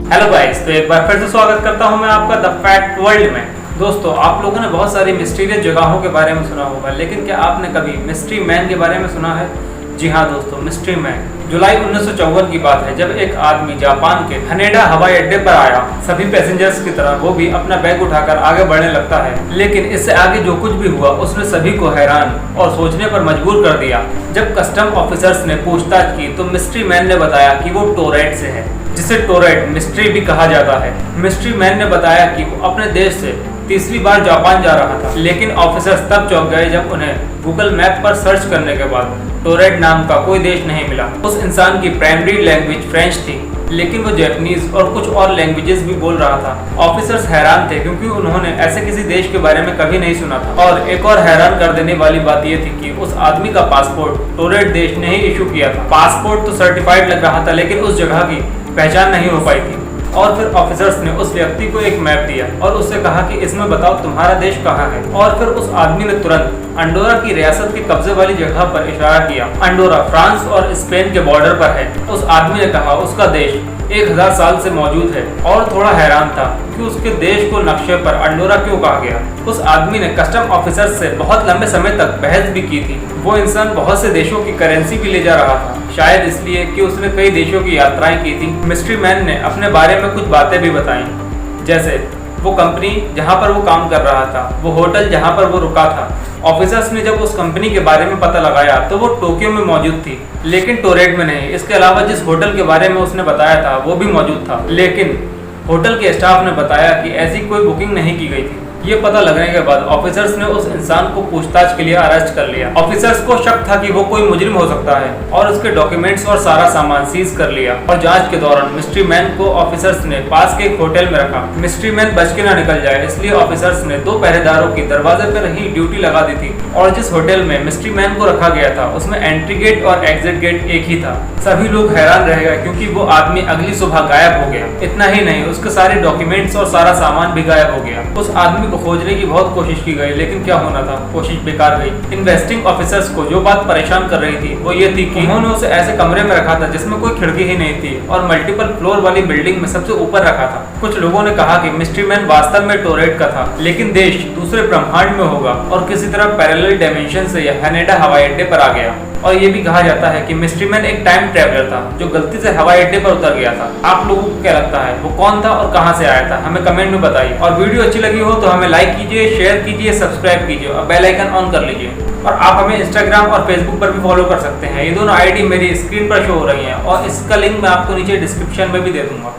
Hello guys, तो एक बार फिर से स्वागत करता हूं मैं आपका द फैक्ट वर्ल्ड में। दोस्तों, आप लोगों ने बहुत सारी मिस्टीरियस जगहों के बारे में सुना होगा, लेकिन क्या आपने कभी मिस्ट्री मैन के बारे में सुना है? जी हाँ दोस्तों, मिस्ट्री मैन। जुलाई 1954 की बात है, जब एक आदमी जापान के हनेडा हवाई अड्डे पर आया। सभी पैसेंजर्स की तरह वो भी अपना बैग उठाकर आगे बढ़ने लगता है, लेकिन इससे आगे जो कुछ भी हुआ उसने सभी को हैरान और सोचने पर मजबूर कर दिया। जब कस्टम ऑफिसर्स ने पूछताछ की तो मिस्ट्री मैन ने बताया कि वो टोरैट से है, जिसे टोरैट मिस्ट्री भी कहा जाता है। मिस्ट्री मैन ने बताया कि वो अपने देश से तीसरी बार जापान जा रहा था, लेकिन ऑफिसर्स तब चौंक गए जब उन्हें गूगल मैप पर सर्च करने के बाद टोरैट नाम का कोई देश नहीं मिला। उस इंसान की प्राइमरी लैंग्वेज फ्रेंच थी, लेकिन वो जापानीज और कुछ और लैंग्वेजेस भी बोल रहा था। ऑफिसर्स हैरान थे क्योंकि उन्होंने ऐसे किसी देश के बारे में कभी नहीं सुना था। और एक और हैरान कर देने वाली बात यह थी कि उस आदमी का पासपोर्ट टोरैट देश ने ही इशू किया था। पासपोर्ट तो सर्टिफाइड लग रहा था, लेकिन उस जगह की पहचान नहीं हो पाई थी। और फिर ऑफिसर्स ने उस व्यक्ति को एक मैप दिया और उससे कहा कि इसमें बताओ तुम्हारा देश कहाँ है। और फिर उस आदमी ने तुरंत अंडोरा की रियासत के कब्जे वाली जगह पर इशारा किया। अंडोरा फ्रांस और स्पेन के बॉर्डर पर है। उस आदमी ने कहा उसका देश 1000 साल से मौजूद है, और थोड़ा हैरान था कि उसके देश को नक्शे पर अंडोरा क्यों कहा गया। उस आदमी ने कस्टम ऑफिसर से बहुत लंबे समय तक बहस भी की थी। वो इंसान बहुत से देशों की करेंसी भी ले जा रहा था, शायद इसलिए कि उसने कई देशों की यात्राएं की थी। मिस्ट्री मैन ने अपने बारे में कुछ बातें भी बताई, जैसे वो कंपनी जहां पर वो काम कर रहा था, वो होटल जहां पर वो रुका था। ऑफिसर्स ने जब उस कंपनी के बारे में पता लगाया तो वो टोक्यो में मौजूद थी, लेकिन टोरैट में नहीं। इसके अलावा जिस होटल के बारे में उसने बताया था वो भी मौजूद था, लेकिन होटल के स्टाफ ने बताया कि ऐसी कोई बुकिंग नहीं की गई थी। ये पता लगने के बाद ऑफिसर्स ने उस इंसान को पूछताछ के लिए अरेस्ट कर लिया। ऑफिसर्स को शक था कि वो कोई मुजरिम हो सकता है, और उसके डॉक्यूमेंट्स और सारा सामान सीज कर लिया। और जांच के दौरान मिस्ट्री मैन को ऑफिसर्स ने पास के एक होटल में रखा। मिस्ट्री मैन बच के ना निकल जाए, इसलिए ऑफिसर्स ने 2 पहरेदारों की दरवाजे पर ही ड्यूटी लगा दी थी। और जिस होटल में मिस्ट्री मैन को रखा गया था उसमें एंट्री गेट और एग्जिट गेट एक ही था। सभी लोग हैरान रह गए क्योंकि वो आदमी अगली सुबह गायब हो गया। इतना ही नहीं, उसके सारे डॉक्यूमेंट्स और सारा सामान भी गायब हो गया। उस आदमी को खोजने की बहुत कोशिश की गई, लेकिन क्या होना था, कोशिश बेकार गई। इन्वेस्टिंग ऑफिसर्स को जो बात परेशान कर रही थी वो ये थी कि उन्होंने उसे ऐसे कमरे में रखा था जिसमें कोई खिड़की ही नहीं थी, और मल्टीपल फ्लोर वाली बिल्डिंग में सबसे ऊपर रखा था। कुछ लोगों ने कहा कि मिस्ट्री मैन वास्तव में टोरैट का था, लेकिन देश दूसरे ब्रह्मांड में होगा और किसी तरह पैरेलल डायमेंशन से यह हनेडा हवाई अड्डे पर आ गया। और ये भी कहा जाता है कि मिस्ट्री मैन एक टाइम ट्रैवलर था जो गलती से हवाई अड्डे पर उतर गया था। आप लोगों को क्या लगता है, वो कौन था और कहां से आया था? हमें कमेंट में बताइए। और वीडियो अच्छी लगी हो तो हमें लाइक कीजिए, शेयर कीजिए, सब्सक्राइब कीजिए और बेल आइकन ऑन कर लीजिए। और आप हमें इंस्टाग्राम और फेसबुक पर भी फॉलो कर सकते हैं। ये दोनों आईडी मेरी स्क्रीन पर शो हो रही हैं, और इसका लिंक मैं आपको नीचे डिस्क्रिप्शन में भी दे दूंगा।